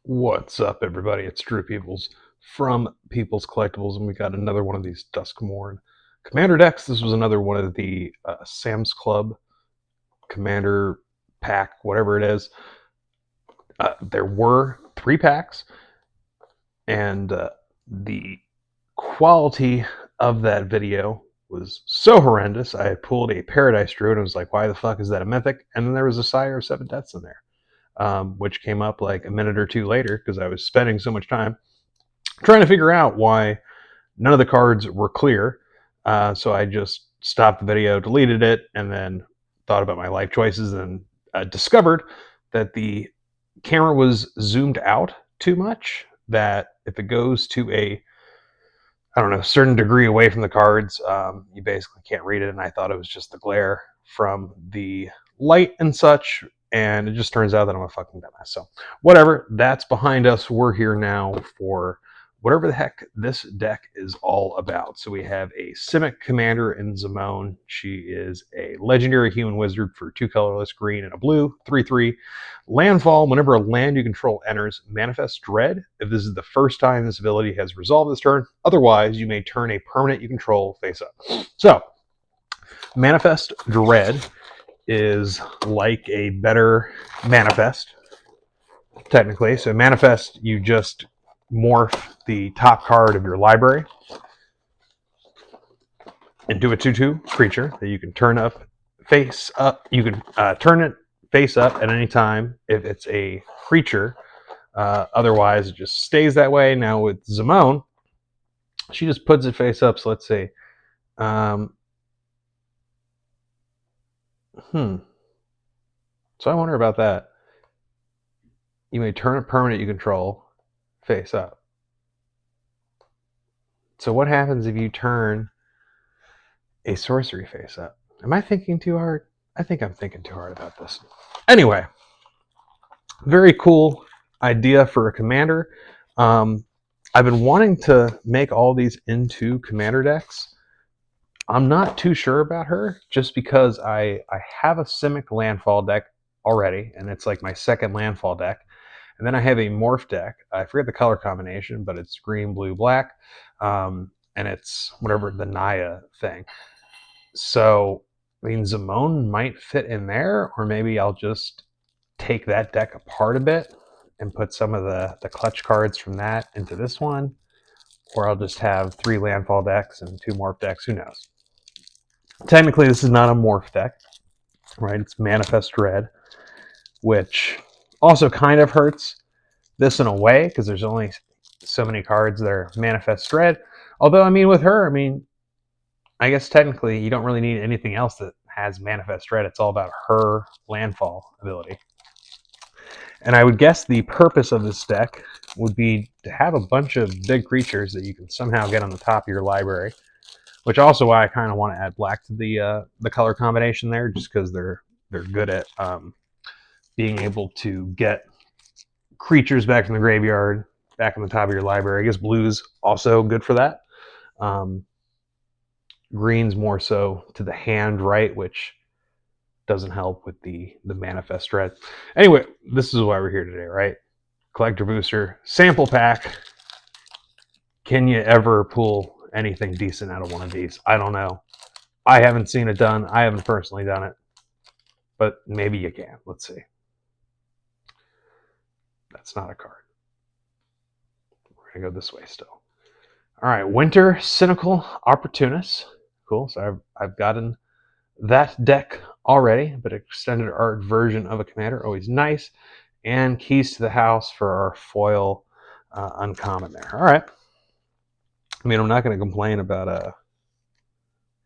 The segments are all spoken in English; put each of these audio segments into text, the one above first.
What's up, everybody? It's Drew Peoples from Peoples Collectibles, and we got another one of these Duskmourn Commander decks. This was another one of the Sam's Club Commander pack, whatever it is. There were 3 packs, and the quality of that video was so horrendous. I pulled a Paradise Druid and was like, why the fuck is that a mythic? And then there was a Sire of 7 Deaths in there. Which came up like a minute or two later because I was spending so much time trying to figure out why none of the cards were clear. So I just stopped the video, deleted it, and then thought about my life choices and discovered that the camera was zoomed out too much, that if it goes to a certain degree away from the cards, you basically can't read it. And I thought it was just the glare from the light and such, and it just turns out that I'm a fucking dumbass. So whatever, that's behind us. We're here now for whatever the heck this deck is all about. So we have a Simic commander in Zimone. She is a legendary human wizard for 2 colorless, green and a blue, 3/3. Landfall, whenever a land you control enters, manifest dread if this is the first time this ability has resolved this turn. Otherwise, you may turn a permanent you control face up. So, manifest dread is like a better manifest, technically. So manifest, you just morph the top card of your library into a 2/2 creature that you can turn up face up. You can turn it face up at any time if it's a creature. Otherwise, it just stays that way. Now with Zimone, she just puts it face up. So let's see. So I wonder about that. You may turn a permanent you control face up. So what happens if you turn a sorcery face up? Am I thinking too hard? I think I'm thinking too hard about this. Anyway, very cool idea for a commander. I've been wanting to make all these into commander decks. I'm not too sure about her just because I have a Simic Landfall deck already, and it's like my second Landfall deck. And then I have a Morph deck. I forget the color combination, but it's green, blue, black. And it's whatever the Naya thing. So, I mean, Zimone might fit in there, or maybe I'll just take that deck apart a bit and put some of the clutch cards from that into this one. Or I'll just have 3 Landfall decks and 2 Morph decks. Who knows? Technically, this is not a Morph deck, right? It's Manifest Dread, which also kind of hurts this in a way because there's only so many cards that are Manifest Dread. Although, I mean, with her, I guess technically you don't really need anything else that has Manifest Dread. It's all about her Landfall ability. And I would guess the purpose of this deck would be to have a bunch of big creatures that you can somehow get on the top of your library, which also why I kind of want to add black to the color combination there, just because they're good at being able to get creatures back from the graveyard, back on the top of your library. I guess blue's also good for that. Green's more so to the hand, right, which doesn't help with the Manifest Dread. Anyway, this is why we're here today, right? Collector Booster, sample pack. Can you ever pull anything decent out of one of these? I don't know. I haven't seen it done. I haven't personally done it. But maybe you can. Let's see. That's not a card. We're going to go this way still. All right, Winter Cynical Opportunist. Cool. So I've gotten that deck already, but extended art version of a commander, always nice. And Keys to the House for our foil uncommon there. All right. I mean, I'm not going to complain about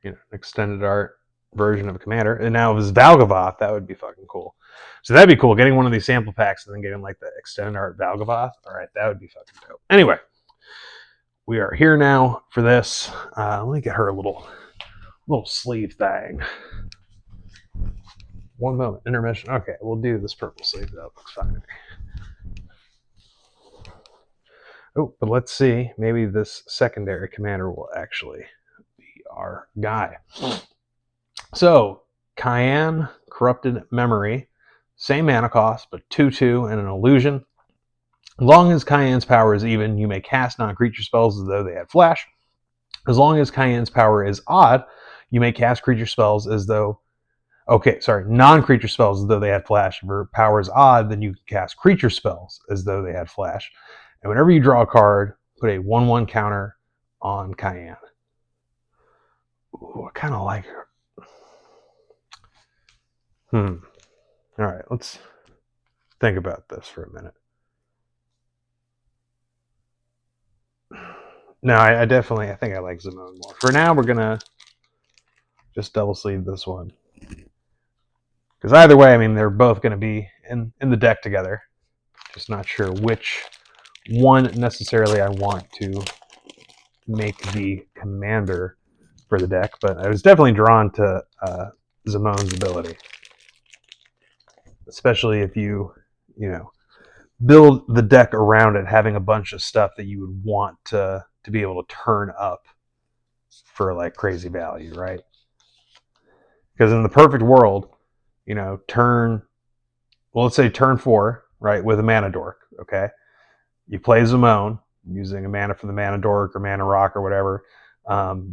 an extended art version of a commander. And now if it was Valgavoth, that would be fucking cool. So that'd be cool. Getting one of these sample packs and then getting like the extended art Valgavoth. All right, that would be fucking dope. Anyway, we are here now for this. Let me get her a little sleeve thing. One moment, intermission. Okay, we'll do this purple sleeve. That looks fine to me. Oh, but let's see. Maybe this secondary commander will actually be our guy. So, Cayenne, Corrupted Memory. Same mana cost, but 2/2 and an illusion. As long as Cayenne's power is even, you may cast non-creature spells as though they had flash. As long as Cayenne's power is odd, you may cast creature spells as though... Okay, sorry, non-creature spells as though they had flash. If her power is odd, then you can cast creature spells as though they had flash. And whenever you draw a card, put a 1/1 counter on Cayenne. Ooh, I kind of like her. All right, let's think about this for a minute. No, I think I like Simone more. For now, we're gonna just double sleeve this one, because either way, I mean, they're both gonna be in the deck together. Just not sure which one necessarily I want to make the commander for the deck, but I was definitely drawn to Simone's ability, especially if you build the deck around it, having a bunch of stuff that you would want to be able to turn up for like crazy value, right? Because in the perfect world, let's say turn 4, right, with a mana dork, okay? You play Simone using a mana from the mana dork or mana rock or whatever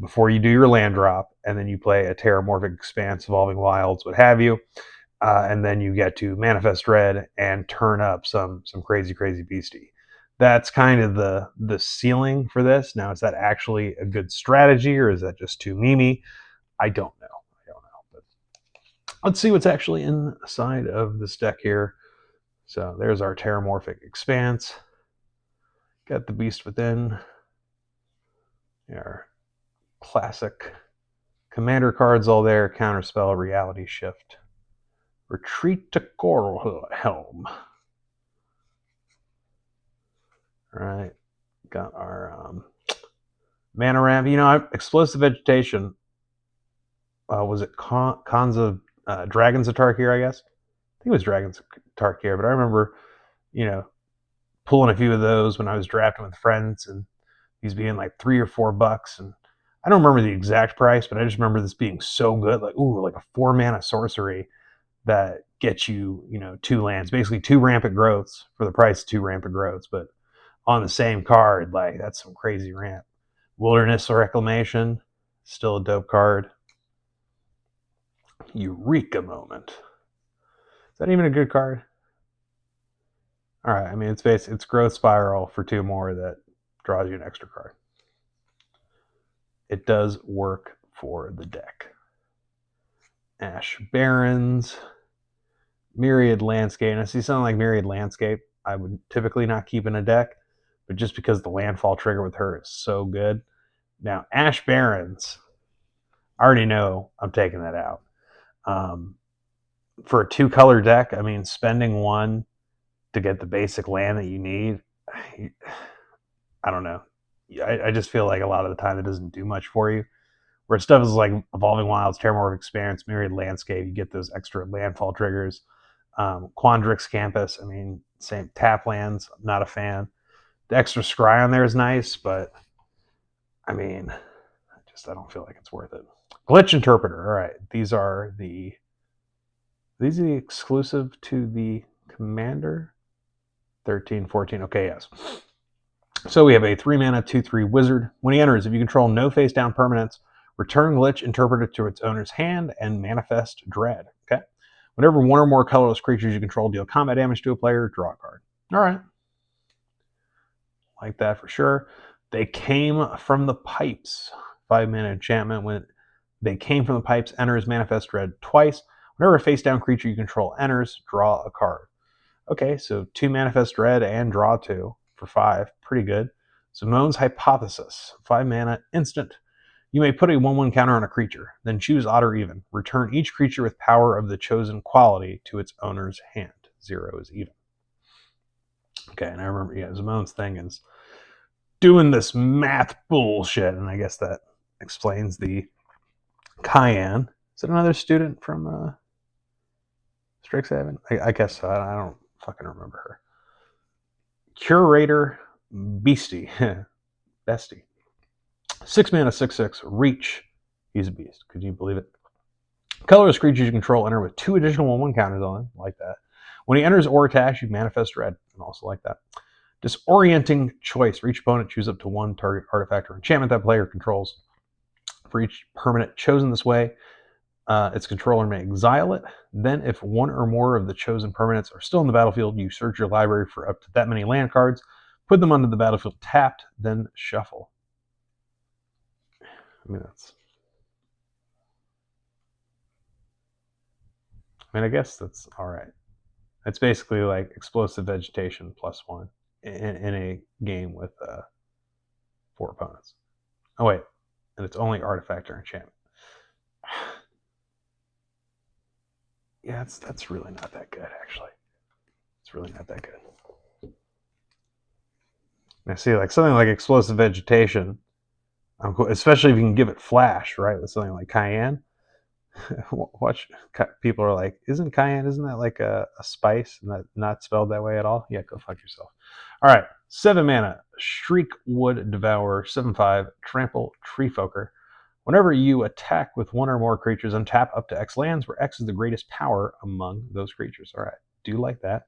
before you do your land drop, and then you play a Terramorphic Expanse, Evolving Wilds, what have you, and then you get to Manifest Dread and turn up some crazy beastie. That's kind of the ceiling for this. Now, is that actually a good strategy, or is that just too memey? I don't know. But let's see what's actually inside of this deck here. So there's our Terramorphic Expanse. Got the Beast Within. Our classic commander cards all there. Counterspell, Reality Shift. Retreat to Coral Helm. Right, got our mana ramp. Explosive Vegetation. Was it Cons of Dragons of Tarkir, I guess? I think it was Dragons of Tarkir, but I remember, pulling a few of those when I was drafting with friends, and these being like $3 or $4. And I don't remember the exact price, but I just remember this being so good. Like, like a 4 mana sorcery that gets you, 2 lands, basically 2 rampant growths for the price of 2 rampant growths, but on the same card, like that's some crazy ramp. Wilderness Reclamation, still a dope card. Eureka Moment. Is that even a good card? All right, I mean it's Growth Spiral for 2 more that draws you an extra card. It does work for the deck. Ash Barrens, Myriad Landscape. And I see something like Myriad Landscape I would typically not keep in a deck, but just because the landfall trigger with her is so good. Now, Ash Barrens, I already know I'm taking that out. For a 2-color deck, I mean, spending 1 to get the basic land that you need, I don't know. I just feel like a lot of the time it doesn't do much for you. Where stuff is like Evolving Wilds, Terramorphic Expanse, Myriad Landscape, you get those extra landfall triggers. Quandrix Campus, I mean, same tap lands, I'm not a fan. The extra scry on there is nice, but I mean, I don't feel like it's worth it. Glitch Interpreter. All right, these are the exclusive to the Commander. 13, 14. Okay, yes. So we have a 3 mana 2/3 wizard. When he enters, if you control no face down permanents, return Glitch Interpreter to its owner's hand and manifest Dread. Okay. Whenever 1 or more colorless creatures you control deal combat damage to a player, draw a card. All right. Like that for sure. They Came from the Pipes. 5 mana enchantment. When They Came from the Pipes enters, manifest Dread twice. Whenever a face down creature you control enters, draw a card. Okay, so 2 manifest Dread and draw 2 for 5. Pretty good. Simone's Hypothesis. 5 mana instant. You may put a 1/1 counter on a creature, then choose odd or even. Return each creature with power of the chosen quality to its owner's hand. 0 is even. Okay, and I remember, Simone's thing is doing this math bullshit, and I guess that explains the Cayenne. Is it another student from Strixhaven? I guess so. I don't fucking remember her. Curator Beastie. Bestie. 6 mana, 6/6. Reach. He's a beast. Could you believe it? Colorless creatures you control enter with 2 additional 1/1 counters on him. Like that. When he enters or attacks, you manifest Dread. And also like that. Disorienting choice. For each opponent, choose up to one target artifact or enchantment that player controls. For each permanent chosen this way, its controller may exile it. Then, if one or more of the chosen permanents are still in the battlefield, you search your library for up to that many land cards, put them onto the battlefield tapped, then shuffle. I guess that's all right. It's basically like explosive vegetation +1 in a game with 4 opponents. Oh wait, and it's only artifact or enchantment. Yeah, that's really not that good, actually. It's really not that good. Now see, like something like explosive vegetation, especially if you can give it flash, right? With something like Cayenne. Watch, people are like, isn't that like a spice and not spelled that way at all? Yeah, go fuck yourself. All right, 7 mana, Shriekwood Devourer, 7/5, Trample Treefolker. Whenever you attack with one or more creatures, untap up to X lands, where X is the greatest power among those creatures. All right, do like that.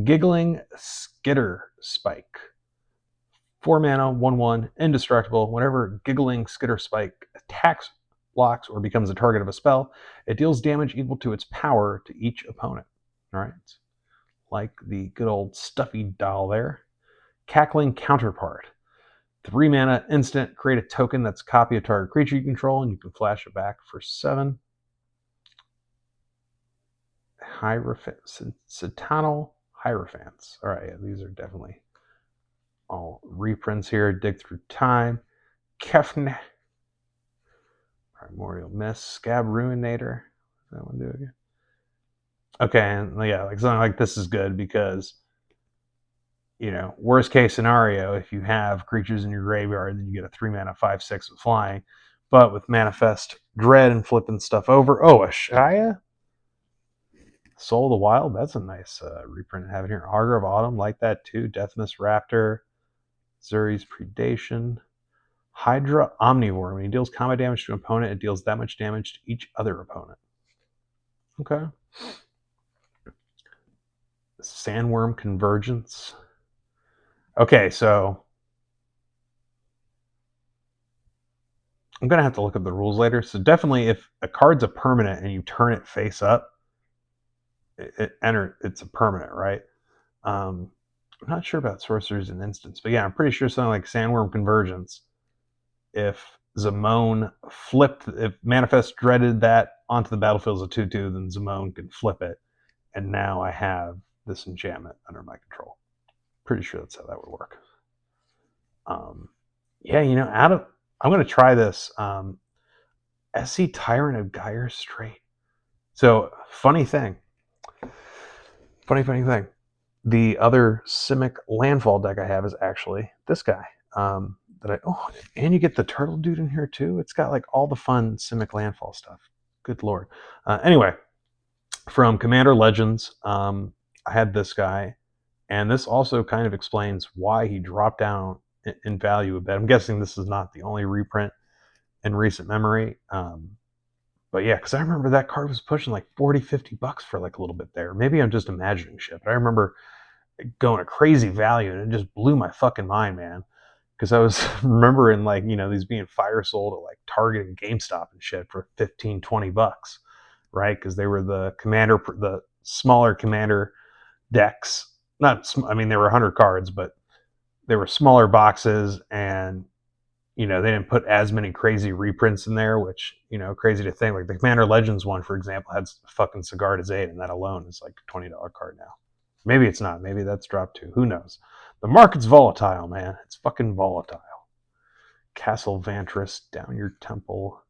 Giggling Skitter Spike. 4 mana, 1/1, indestructible. Whenever Giggling Skitter Spike attacks, blocks, or becomes a target of a spell, it deals damage equal to its power to each opponent. All right, like the good old stuffy doll there. Cackling Counterpart. 3 mana, instant, create a token that's a copy of target creature you control, and you can flash it back for 7. Satano Hierophants. All right, yeah, these are definitely all reprints here. Dig Through Time. Kefn. Primordial Mist. Scab Ruinator. That one do again. Okay, and yeah, like something like this is good because, worst case scenario, if you have creatures in your graveyard, then you get a 3 mana 5/6 with flying. But with Manifest Dread and flipping stuff over, Ashaya? Soul of the Wild, that's a nice reprint to have in here. Augur of Autumn, like that too. Deathmist Raptor, Zuri's Predation, Hydra Omnivore. When he deals combat damage to an opponent, it deals that much damage to each other opponent. Okay. Sandworm Convergence. Okay, so I'm going to have to look up the rules later. So definitely if a card's a permanent and you turn it face up, it's a permanent, right? I'm not sure about sorcerers and instants, but yeah, I'm pretty sure something like Sandworm Convergence, if Zamone flipped, if Manifest Dreaded that onto the battlefield as a 2/2, then Zamone can flip it, and now I have this enchantment under my control. Pretty sure that's how that would work. Yeah, I'm going to try this SC Tyrant of Gyre Strait. So, funny thing. The other Simic Landfall deck I have is actually this guy. And you get the turtle dude in here too. It's got like all the fun Simic Landfall stuff. Good lord. Anyway, from Commander Legends, I had this guy, and this also kind of explains why he dropped down in value a bit. I'm guessing this is not the only reprint in recent memory. But yeah, because I remember that card was pushing like $40-$50 for like a little bit there. Maybe I'm just imagining shit, but I remember going a crazy value, and it just blew my fucking mind, man. Because I was remembering like, these being fire sold at like Target and GameStop and shit for $15-$20, right? Because they were the smaller Commander decks. They were 100 cards, but they were smaller boxes, and they didn't put as many crazy reprints in there, which, crazy to think. Like the Commander Legends one, for example, had fucking Cigar to Zade, and that alone is like a $20 card now. Maybe it's not. Maybe that's dropped too. Who knows? The market's volatile, man. It's fucking volatile. Castle Vantress, Down Your Temple.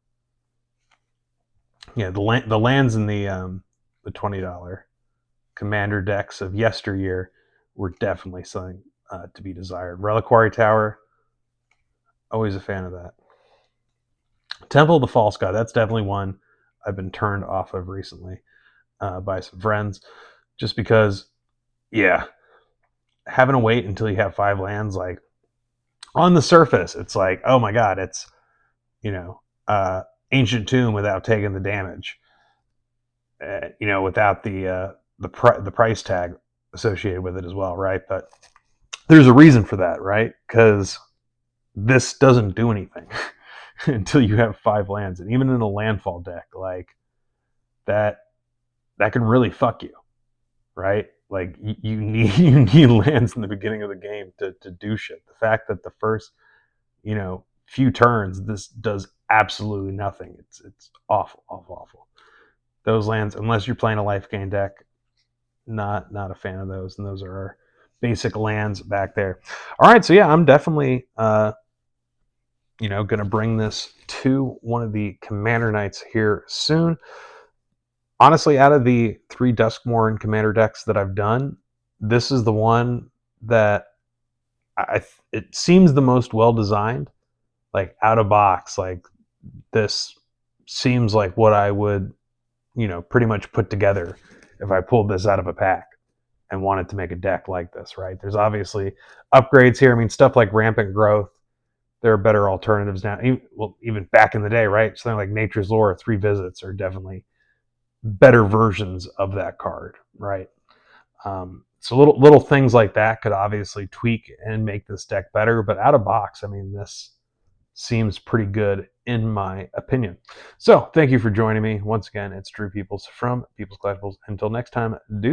Yeah, the lands in the $20 Commander decks of yesteryear were definitely something to be desired. Reliquary Tower, always a fan of that. Temple of the False God, that's definitely one I've been turned off of recently by some friends, just because, yeah, having to wait until you have 5 lands, like on the surface, it's like, oh my god, it's Ancient Tomb without taking the damage, without the price tag associated with it as well, right? But there's a reason for that, right? Because this doesn't do anything until you have 5 lands, and even in a landfall deck, like that can really fuck you, right? Like you need you need lands in the beginning of the game to do shit. The fact that the first few turns this does absolutely nothing. It's awful, awful, awful. Those lands, unless you're playing a life gain deck, not a fan of those. And those are our basic lands back there. All right, so yeah, I'm definitely going to bring this to one of the Commander nights here soon. Honestly, out of the 3 Duskmourn Commander decks that I've done, this is the one that it seems the most well designed. Like out of box, like this seems like what I would, pretty much put together if I pulled this out of a pack and wanted to make a deck like this, right? There's obviously upgrades here. I mean, stuff like Rampant Growth, there are better alternatives now. Even back in the day, right? Something like Nature's Lore, 3 Visits are definitely better versions of that card, right? So little things like that could obviously tweak and make this deck better. But out of box, I mean, this seems pretty good in my opinion. So thank you for joining me. Once again, it's Drew Peoples from Peoples Collectibles. Until next time, do